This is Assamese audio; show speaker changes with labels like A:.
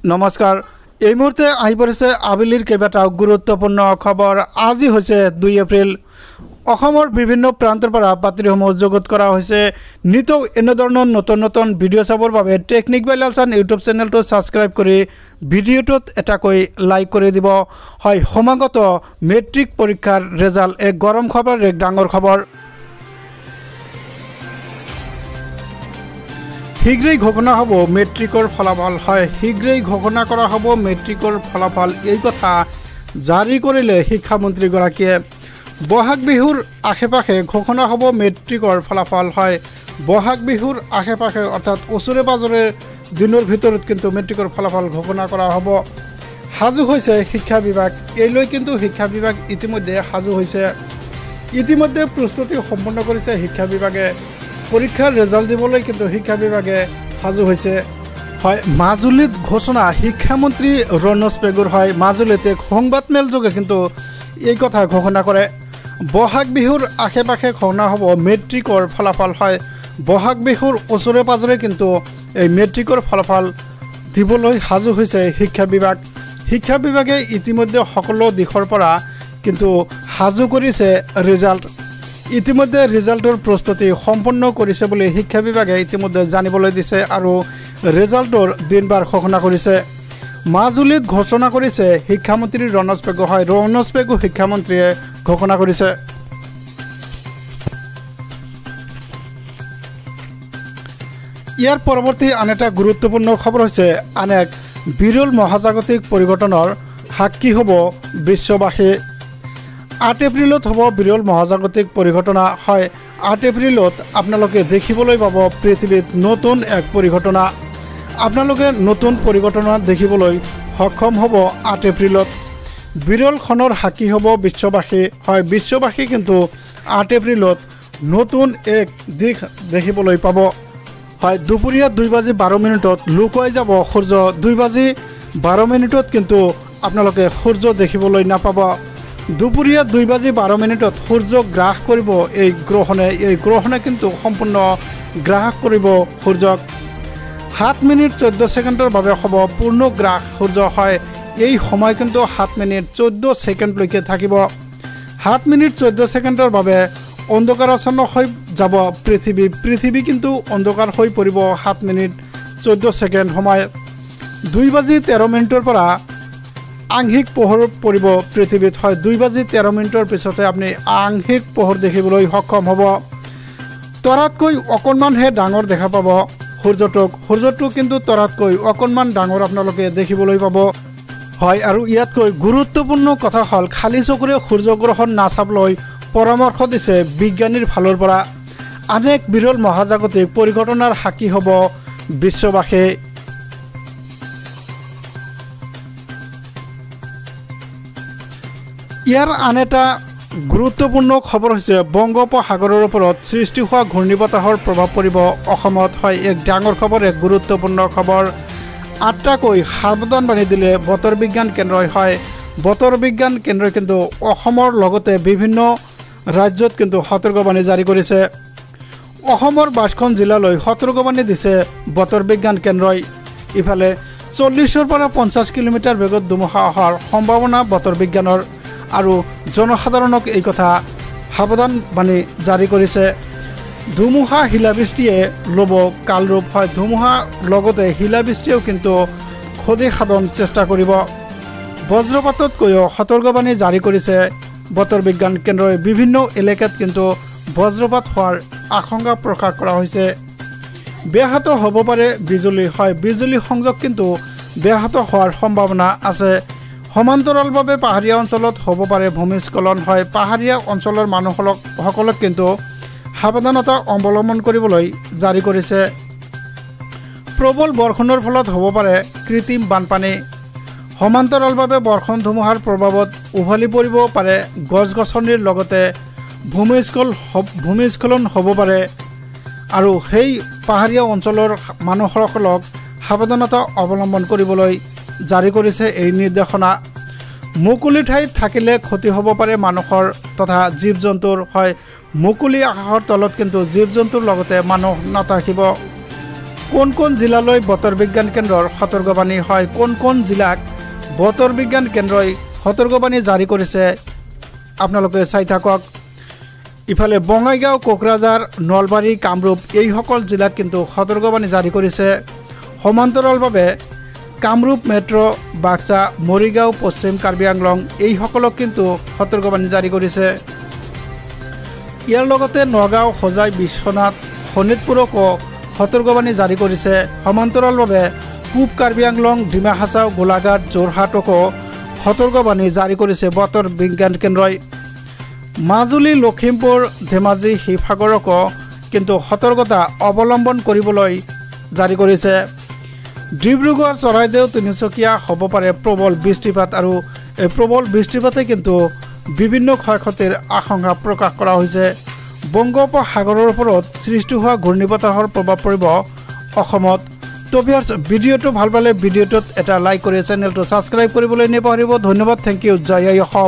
A: নমস্কাৰ এই মুহূৰ্তে আহি পৰিছে আবেলিৰ কেইবাটাও গুৰুত্বপূৰ্ণ খবৰ আজি হৈছে 2 এপ্ৰিল অসমৰ বিভিন্ন প্ৰান্তৰ পৰা বাতৰিসমূহ জগত কৰা হৈছে নিতৌ এনেধৰণৰ নতুন নতুন ভিডিঅ' চাবৰ বাবে টেকনিক বাই লালচান ইউটিউব চেনেলটো সাবস্ক্ৰাইব কৰি ভিডিঅ'টোত এটাকৈ লাইক কৰি দিব হয় সমাগত মেট্ৰিক পৰীক্ষাৰ ৰিজাল্ট এক গৰম খবৰ এক ডাঙৰ খবৰ শীঘ্ৰেই ঘোষণা হ'ব মেট্ৰিকৰ ফলাফল হয় শীঘ্ৰেই ঘোষণা কৰা হ'ব মেট্ৰিকৰ ফলাফল এই কথা জাৰি কৰিলে শিক্ষামন্ত্ৰী গৰাকীয়ে বহাগ বিহুৰ আশেপাশে ঘোষণা হ'ব মেট্ৰিকৰ ফলাফল হয় বহাগ বিহুৰ আশেপাশে অৰ্থাৎ ওচৰে পাজৰে দিনৰ ভিতৰত কিন্তু মেট্ৰিকৰ ফলাফল ঘোষণা কৰা হ'ব হাজু হৈছে শিক্ষা বিভাগ এইলৈ কিন্তু শিক্ষা বিভাগ ইতিমধ্যে হাজু হৈছে ইতিমধ্যে প্ৰস্তুতি সম্পন্ন কৰিছে শিক্ষা বিভাগে পৰীক্ষাৰ ৰিজাল্ট দিবলৈ কিন্তু শিক্ষা বিভাগে হাজু হৈছে হয় মাজুলীত ঘোষণা শিক্ষামন্ত্ৰী ৰণোজ পেগুৰ হয় মাজুলীতে সংবাদমেল যোগে কিন্তু এই কথা ঘোষণা কৰে বহাগ বিহুৰ আশেপাশে ঘোষণা হ'ব মেট্ৰিকৰ ফলাফল হয় বহাগ বিহুৰ ওচৰে পাজৰে কিন্তু এই মেট্ৰিকৰ ফলাফল দিবলৈ হাজু হৈছে শিক্ষা বিভাগে ইতিমধ্যে সকলো দিশৰ পৰা কিন্তু হাজু কৰিছে ৰিজাল্ট ইতিমধ্যে ৰিজাল্টৰ প্ৰস্তুতি সম্পন্ন কৰিছে বুলি শিক্ষা বিভাগে ইতিমধ্যে জানিবলৈ দিছে আৰু ৰিজাল্টৰ দিনবাৰ ঘোষণা কৰিছে মাজুলীত ঘোষণা কৰিছে শিক্ষামন্ত্ৰী ৰণোজ পেগু হয় ৰণোজ পেগু শিক্ষামন্ত্ৰীয়ে ঘোষণা কৰিছে ইয়াৰ পৰৱৰ্তী আন এটা গুৰুত্বপূৰ্ণ খবৰ হৈছে আন এক বিৰল মহাজাগতিক পৰিঘটনাৰ সাক্ষী হ'ব বিশ্ববাসী 8 এপ্ৰিলত হ'ব বিৰল মহাজাগতিক পৰিঘটনা হয় 8 এপ্ৰিলত আপোনালোকে দেখিবলৈ পাব পৃথিৱীত নতুন এক পৰিঘটনা আপোনালোকে নতুন পৰিঘটনা দেখিবলৈ সক্ষম হ'ব 8 এপ্ৰিলত বিৰল খনৰ সাক্ষী হ'ব বিশ্ববাসী হয় বিশ্ববাসী কিন্তু 8 এপ্ৰিলত নতুন এক দিশ দেখিবলৈ পাব হয় দুপৰীয়া 2:12 লুকুৱাই যাব সূৰ্য 2:12 কিন্তু আপোনালোকে সূৰ্য দেখিবলৈ নাপাব দুপৰীয়া 2:12 সূৰ্য গ্ৰাস কৰিব এই গ্ৰহণে কিন্তু সম্পূৰ্ণ গ্ৰাস কৰিব সূৰ্যক 7 মিনিট 14 ছেকেণ্ডৰ বাবে হ'ব পূৰ্ণ গ্ৰাস সূৰ্য হয় এই সময় কিন্তু 7 মিনিট 14 ছেকেণ্ডলৈকে থাকিব 7 মিনিট 14 ছেকেণ্ডৰ বাবে অন্ধকাৰাচ্ছন্ন হৈ যাব পৃথিৱী কিন্তু অন্ধকাৰ হৈ পৰিব 7 মিনিট 14 ছেকেণ্ড সময় 2:13 পৰা আংশিক পোহৰ পৰিব পৃথিৱীত হয় 2:13 পিছতে আপুনি আংশিক পোহৰ দেখিবলৈ সক্ষম হ'ব তৰাতকৈ অকণমানহে ডাঙৰ দেখা পাব সূৰ্যটো কিন্তু তৰাতকৈ অকণমান ডাঙৰ আপোনালোকে দেখিবলৈ পাব হয় আৰু ইয়াতকৈ গুৰুত্বপূৰ্ণ কথা হ'ল খালী চকুৰে সূৰ্যগ্ৰহণ নাচাবলৈ পৰামৰ্শ দিছে বিজ্ঞানীৰ ফালৰ পৰা আন এক বিৰল মহাজাগতিক পৰিঘটনাৰ সাক্ষী হ'ব বিশ্ববাসী ইয়াৰ আন এটা গুৰুত্বপূৰ্ণ খবৰ হৈছে বংগোপসাগৰৰ ওপৰত সৃষ্টি হোৱা ঘূৰ্ণীবতাহৰ প্ৰভাৱ পৰিব অসমত হয় এক ডাঙৰ খবৰ এক গুৰুত্বপূৰ্ণ খবৰ 8টাকৈ সাৱধানবাণী দিলে বতৰ বিজ্ঞান কেন্দ্ৰই হয় বতৰ বিজ্ঞান কেন্দ্ৰই কিন্তু অসমৰ লগতে বিভিন্ন ৰাজ্যত কিন্তু সতৰ্কবাণী জাৰি কৰিছে অসমৰ 22খন জিলালৈ সতৰ্কবাণী দিছে বতৰ বিজ্ঞান কেন্দ্ৰই ইফালে 40 পৰা 50 কিলোমিটাৰ বেগত ধুমুহা অহাৰ সম্ভাৱনা বতৰ বিজ্ঞানৰ আৰু জনসাধাৰণক এই কথা সাৱধানবাণী জাৰি কৰিছে ধুমুহা শিলাবৃষ্টিয়ে ল'ব কালৰূপ হয় ধুমুহা লগতে শিলাবৃষ্টিয়েও কিন্তু ক্ষতি সাধন চেষ্টা কৰিব বজ্ৰপাততকৈও সতৰ্কবাণী জাৰি কৰিছে বতৰ বিজ্ঞান কেন্দ্ৰই বিভিন্ন এলেকাত কিন্তু বজ্ৰপাত হোৱাৰ আশংকা প্ৰকাশ কৰা হৈছে ব্যাহত হ'ব পাৰে বিজুলী হয় বিজুলী সংযোগ কিন্তু ব্যাহত হোৱাৰ সম্ভাৱনা আছে সমান্তৰালভাৱে পাহাৰীয়া অঞ্চলত হ'ব পাৰে ভূমিস্খলন হয় পাহাৰীয়া অঞ্চলৰ মানুহসকলক কিন্তু সাৱধানতা অৱলম্বন কৰিবলৈ জাৰি কৰিছে প্ৰবল বৰষুণৰ ফলত হ'ব পাৰে কৃত্ৰিম বানপানী সমান্তৰালভাৱে বৰ্ষণ ধুমুহাৰ প্ৰভাৱত উভলি পৰিব পাৰে গছ-গছনিৰ লগতে ভূমিস্খলন হ'ব পাৰে আৰু সেই পাহাৰীয়া অঞ্চলৰ মানুহসকলক সাৱধানতা অৱলম্বন কৰিবলৈ জাৰি কৰিছে এই নিৰ্দেশনা মুকলি ঠাইত থাকিলে ক্ষতি হ'ব পাৰে মানুহৰ তথা জীৱ জন্তুৰ হয় মুকলি আকাশৰ তলত কিন্তু জীৱ জন্তুৰ লগতে মানুহ নাথাকিব কোন জিলালৈ বতৰ বিজ্ঞান কেন্দ্ৰৰ সতৰ্কবাণী হয়, কোন জিলাক বতৰ বিজ্ঞান কেন্দ্ৰই সতৰ্কবাণী জাৰি কৰিছে আপোনালোকে চাই থাকক। ইফালে বঙাইগাঁও, কোকৰাঝাৰ, নলবাৰী, কামৰূপ এইসকল জিলাক কিন্তু সতৰ্কবাণী জাৰি কৰিছে। সমান্তৰালভাৱে কামৰূপ মেট্ৰ', বাক্সা, মৰিগাঁও, পশ্চিম কাৰ্বি আংলং এইসকলক কিন্তু সতৰ্কবাণী জাৰি কৰিছে। ইয়াৰ লগতে নগাঁও, হোজাই, বিশ্বনাথ, শোণিতপুৰকো সতৰ্কবাণী জাৰি কৰিছে। সমান্তৰালভাৱে পূব কাৰ্বি আংলং, ডিমা হাছাও, গোলাঘাট, যোৰহাটকো সতৰ্কবাণী জাৰি কৰিছে বতৰ বিজ্ঞান কেন্দ্ৰই। মাজুলী, লখিমপুৰ, ধেমাজি, শিৱসাগৰকো কিন্তু সতৰ্কতা অৱলম্বন কৰিবলৈ জাৰি কৰিছে। ডিব্ৰুগড়, চৰাইদেউ, তিনিচুকীয়া হ'ব পাৰে প্ৰবল বৃষ্টিপাত, আৰু এই প্ৰবল বৃষ্টিপাতে কিন্তু বিভিন্ন ক্ষয়ক্ষতিৰ আশংকা প্ৰকাশ কৰা হৈছে। বংগোপসাগৰৰ ওপৰত সৃষ্টি হোৱা ঘূৰ্ণীবতাহৰ প্ৰভাৱ পৰিব অসমত। তো ভিউয়াৰ্ছ, ভিডিঅ'টো ভাল পালে ভিডিঅ'টোত এটা লাইক কৰি চেনেলটো ছাবস্ক্ৰাইব কৰিবলৈ নাপাহৰিব। ধন্যবাদ, থেংক ইউ, জয় অসম।